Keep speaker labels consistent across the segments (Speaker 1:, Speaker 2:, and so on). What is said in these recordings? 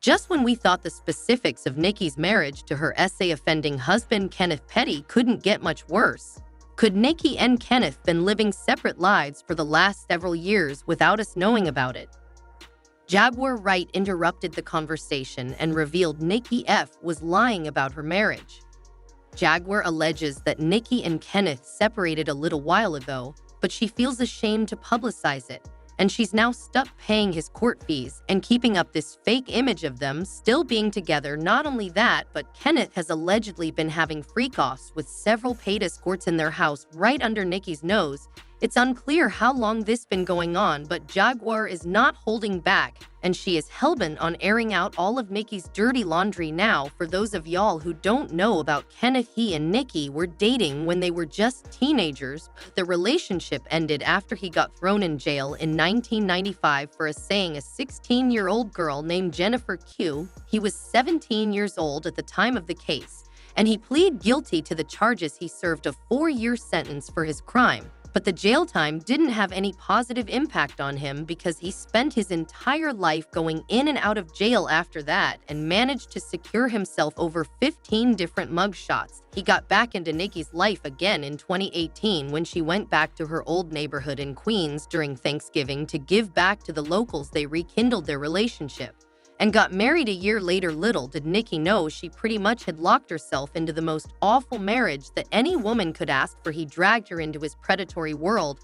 Speaker 1: Just when we thought the specifics of Nicki's marriage to her essay-offending husband Kenneth Petty couldn't get much worse, could Nicki and Kenneth been living separate lives for the last several years without us knowing about it? Jaguar Wright interrupted the conversation and revealed Nicki F was lying about her marriage. Jaguar alleges that Nicki and Kenneth separated a little while ago, but she feels ashamed to publicize it, and she's now stuck paying his court fees and keeping up this fake image of them still being together. Not only that, but Kenneth has allegedly been having freak-offs with several paid escorts in their house right under Nicki's nose. It's unclear how long this been going on, but Jaguar is not holding back, and she is hellbent on airing out all of Nicki's dirty laundry now. For those of y'all who don't know about Kenneth, he and Nicki were dating when they were just teenagers. The relationship ended after he got thrown in jail in 1995 for assailing a 16-year-old girl named Jennifer Q. He was 17 years old at the time of the case, and he pleaded guilty to the charges. He served a 4-year sentence for his crime. But the jail time didn't have any positive impact on him because he spent his entire life going in and out of jail after that and managed to secure himself over 15 different mugshots. He got back into Nicki's life again in 2018 when she went back to her old neighborhood in Queens during Thanksgiving to give back to the locals. They rekindled their relationship and got married a year later. Little did Nicki know she pretty much had locked herself into the most awful marriage that any woman could ask for. He dragged her into his predatory world,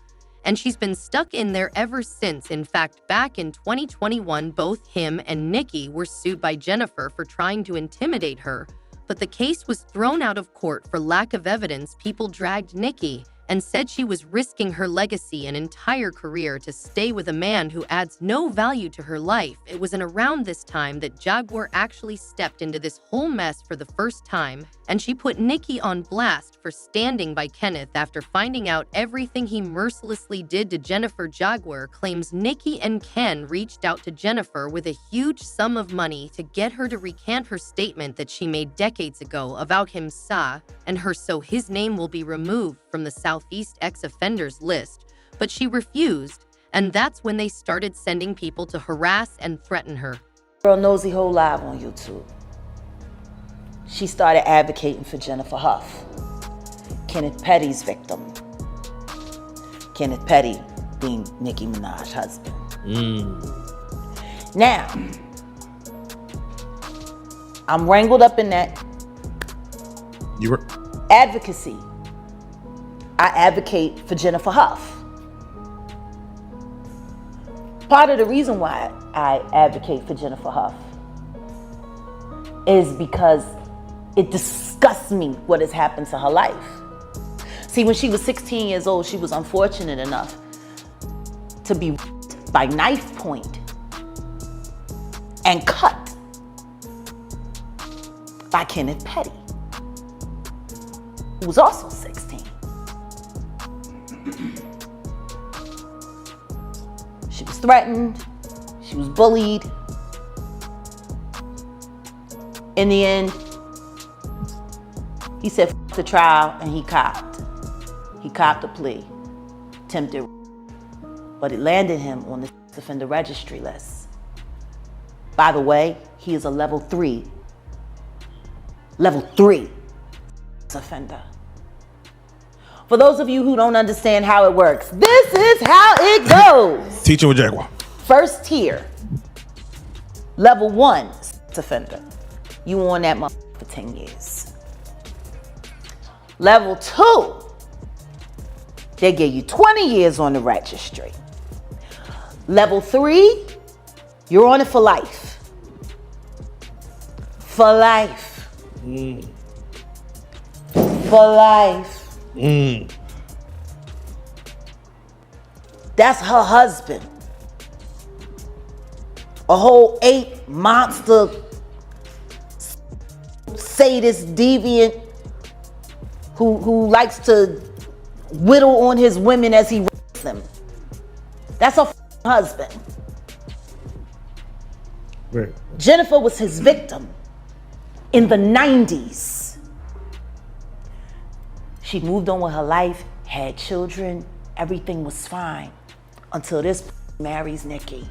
Speaker 1: and she's been stuck in there ever since. In fact, back in 2021, both him and Nicki were sued by Jennifer for trying to intimidate her, but the case was thrown out of court for lack of evidence. People dragged Nicki and said she was risking her legacy and entire career to stay with a man who adds no value to her life. It was around this time that Jaguar actually stepped into this whole mess for the first time, and she put Nicki on blast for standing by Kenneth after finding out everything he mercilessly did to Jennifer. Jaguar claims Nicki and Ken reached out to Jennifer with a huge sum of money to get her to recant her statement that she made decades ago about him and her, so his name will be removed from the Southeast ex-offenders list, but she refused, and that's when they started sending people to harass and threaten her.
Speaker 2: Girl Nosy Ho live on YouTube. She started advocating for Jennifer Huff, Kenneth Petty's victim. Kenneth Petty being Nicki Minaj's husband. Now, I'm wrangled up in that advocacy. I advocate for Jennifer Huff. Part of the reason why I advocate for Jennifer Huff is because it disgusts me what has happened to her life. See, when she was 16 years old, she was unfortunate enough to be by knife point and cut by Kenneth Petty, who was also 16. She was threatened, she was bullied. In the end, he said f the trial and he copped. He copped a plea, attempted, but it landed him on the sex offender registry list. By the way, he is a level 3 offender. For those of you who don't understand how it works, this is how it goes.
Speaker 3: Teacher with Jaguar.
Speaker 2: First tier, level 1 sex offender. You on that motherfucker for 10 years. Level 2, they give you 20 years on the registry. Level 3, you're on it for life. For life. For life. That's her husband. A whole ape, monster, sadist, deviant, who likes to whittle on his women as he rapes them. That's her husband.
Speaker 3: Right.
Speaker 2: Jennifer was his victim in the 90s. She moved on with her life, had children, everything was fine until this marries Nicki.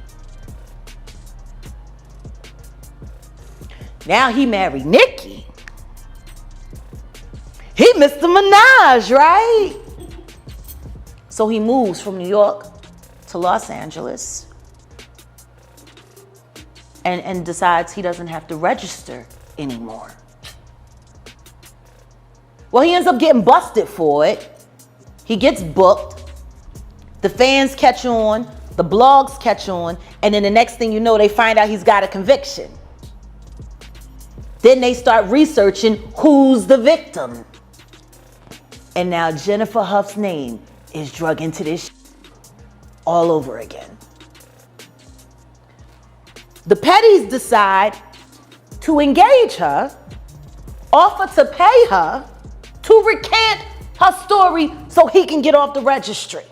Speaker 2: Now he married Nicki. He Mr. Minaj, right? So he moves from New York to Los Angeles and decides he doesn't have to register anymore. Well, he ends up getting busted for it. He gets booked. The fans catch on, the blogs catch on, and then the next thing you know, they find out he's got a conviction. Then they start researching who's the victim. And now Jennifer Huff's name is drug into this all over again. The Pettys decide to engage her, offer to pay her to recant her story so he can get off the registry.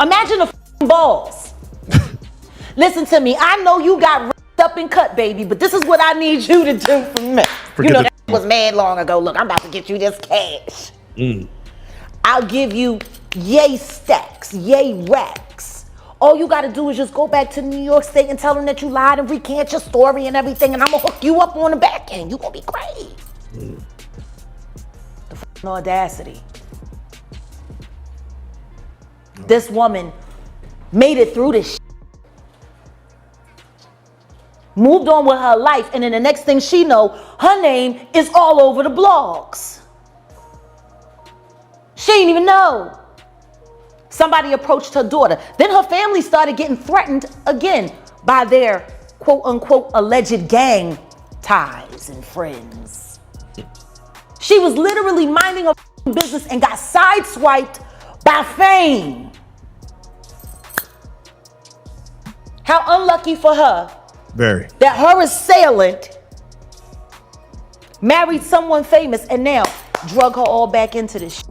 Speaker 2: Imagine the balls. Listen to me, I know you got ripped up and cut, baby, but this is what I need you to do for me. You know that was mad long ago. Look, I'm about to get you this cash. I'll give you yay stacks, yay racks. All you gotta do is just go back to New York State and tell them that you lied and recant your story and everything, and I'm gonna hook you up on the back end. You gonna be great. The f***ing audacity. This woman made it through this shit. Moved on with her life, and then the next thing she know, her name is all over the blogs. She didn't even know. Somebody approached her daughter. Then her family started getting threatened again by their quote unquote alleged gang ties and friends. She was literally minding her business and got sideswiped by fame. How unlucky for her.
Speaker 3: Very.
Speaker 2: That her assailant married someone famous and now drug her all back into this shit.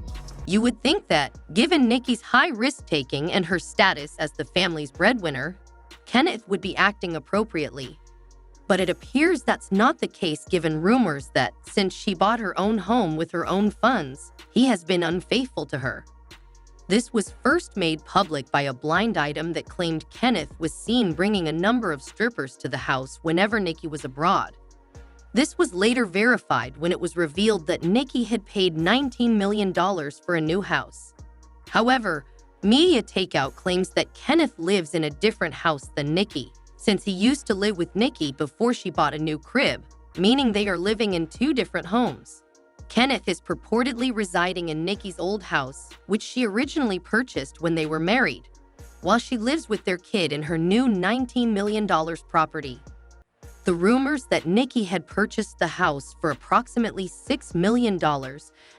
Speaker 1: You would think that, given Nicki's high risk-taking and her status as the family's breadwinner, Kenneth would be acting appropriately. But it appears that's not the case given rumors that, since she bought her own home with her own funds, he has been unfaithful to her. This was first made public by a blind item that claimed Kenneth was seen bringing a number of strippers to the house whenever Nicki was abroad. This was later verified when it was revealed that Nicki had paid $19 million for a new house. However, Media Takeout claims that Kenneth lives in a different house than Nicki, since he used to live with Nicki before she bought a new crib, meaning they are living in two different homes. Kenneth is purportedly residing in Nicki's old house, which she originally purchased when they were married, while she lives with their kid in her new $19 million property. The rumors that Nicki had purchased the house for approximately $6 million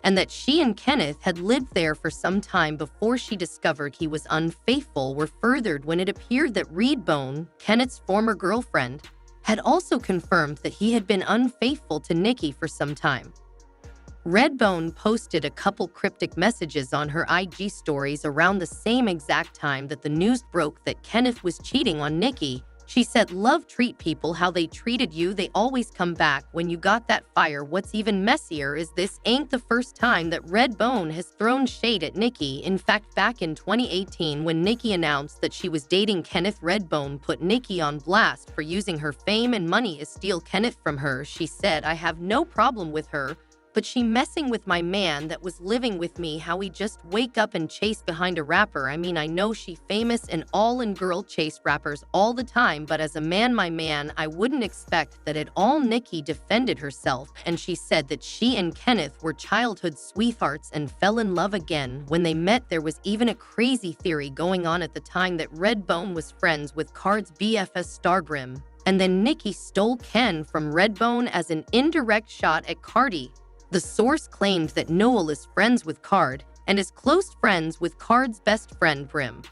Speaker 1: and that she and Kenneth had lived there for some time before she discovered he was unfaithful were furthered when it appeared that Redbone, Kenneth's former girlfriend, had also confirmed that he had been unfaithful to Nicki for some time. Redbone posted a couple cryptic messages on her IG stories around the same exact time that the news broke that Kenneth was cheating on Nicki. She said, "Love treat people how they treated you, they always come back when you got that fire. What's even messier is this ain't the first time that Redbone has thrown shade at Nicki. In fact, back in 2018 when Nicki announced that she was dating Kenneth, Redbone put Nicki on blast for using her fame and money to steal Kenneth from her. She said, "I have no problem with her, but she messing with my man that was living with me, how he just wake up and chase behind a rapper. I mean, I know she famous and all and girl chase rappers all the time, but as a man, my man, I wouldn't expect that at all." Nicki defended herself, and she said that she and Kenneth were childhood sweethearts and fell in love again when they met. There was even a crazy theory going on at the time that Redbone was friends with Card's BFS Stargrim, and then Nicki stole Ken from Redbone as an indirect shot at Cardi. The source claimed that Noel is friends with Card and is close friends with Card's best friend Brim.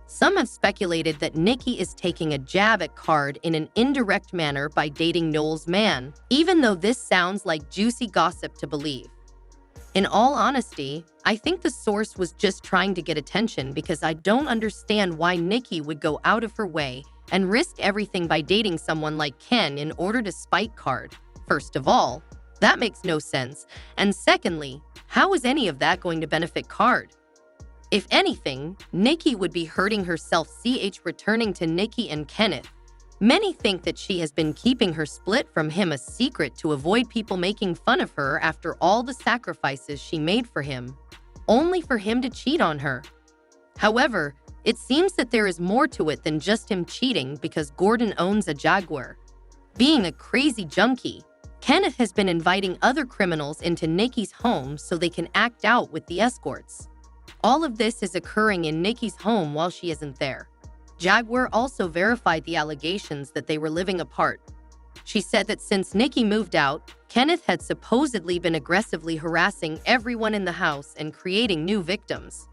Speaker 1: Some have speculated that Nicki is taking a jab at Card in an indirect manner by dating Noel's man, even though this sounds like juicy gossip to believe. In all honesty, I think the source was just trying to get attention because I don't understand why Nicki would go out of her way and risk everything by dating someone like Ken in order to spite Card. First of all, that makes no sense. And secondly, how is any of that going to benefit Card? If anything, Nicki would be hurting herself. Returning to Nicki and Kenneth. Many think that she has been keeping her split from him a secret to avoid people making fun of her after all the sacrifices she made for him, only for him to cheat on her. However, it seems that there is more to it than just him cheating because Gordon owns a Jaguar. Being a crazy junkie, Kenneth has been inviting other criminals into Nicki's home so they can act out with the escorts. All of this is occurring in Nicki's home while she isn't there. Jaguar also verified the allegations that they were living apart. She said that since Nicki moved out, Kenneth had supposedly been aggressively harassing everyone in the house and creating new victims.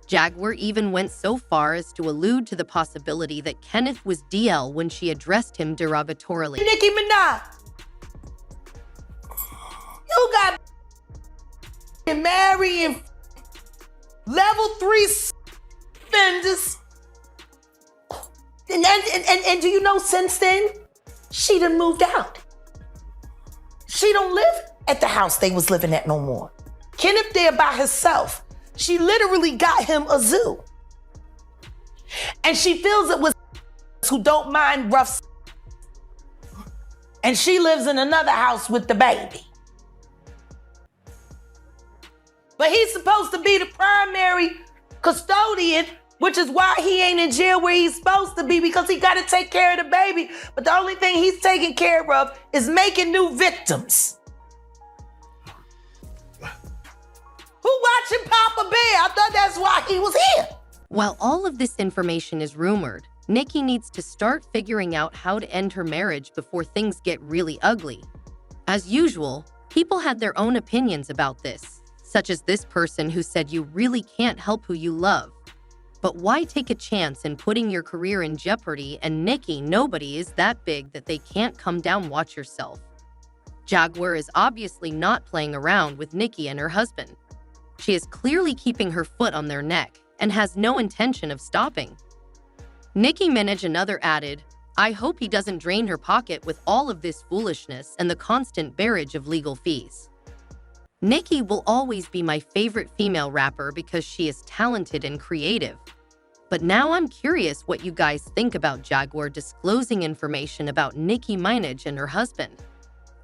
Speaker 1: Jaguar even went so far as to allude to the possibility that Kenneth was DL when she addressed him derogatorily.
Speaker 2: Nicki Minaj, you got married level 3 offenders. And do you know since then, she done moved out. She don't live at the house they was living at no more. Kenneth there by herself. She literally got him a zoo. And she feels it was who don't mind rough. And she lives in another house with the baby. But he's supposed to be the primary custodian, which is why he ain't in jail where he's supposed to be, because he got to take care of the baby. But the only thing he's taking care of is making new victims. Who watching Papa Bear? I thought that's why he was here.
Speaker 1: While all of this information is rumored, Nicki needs to start figuring out how to end her marriage before things get really ugly. As usual, people had their own opinions about this, such as this person who said you really can't help who you love. But why take a chance in putting your career in jeopardy? And Nicki, nobody is that big that they can't come down. Watch yourself. Jaguar is obviously not playing around with Nicki and her husband. She is clearly keeping her foot on their neck and has no intention of stopping. Nicki Minaj another added, I hope he doesn't drain her pocket with all of this foolishness and the constant barrage of legal fees. Nicki will always be my favorite female rapper because she is talented and creative. But now I'm curious what you guys think about Jaguar disclosing information about Nicki Minaj and her husband.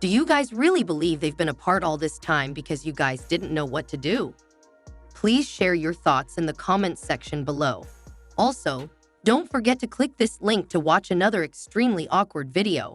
Speaker 1: Do you guys really believe they've been apart all this time because you guys didn't know what to do? Please share your thoughts in the comments section below. Also, don't forget to click this link to watch another extremely awkward video.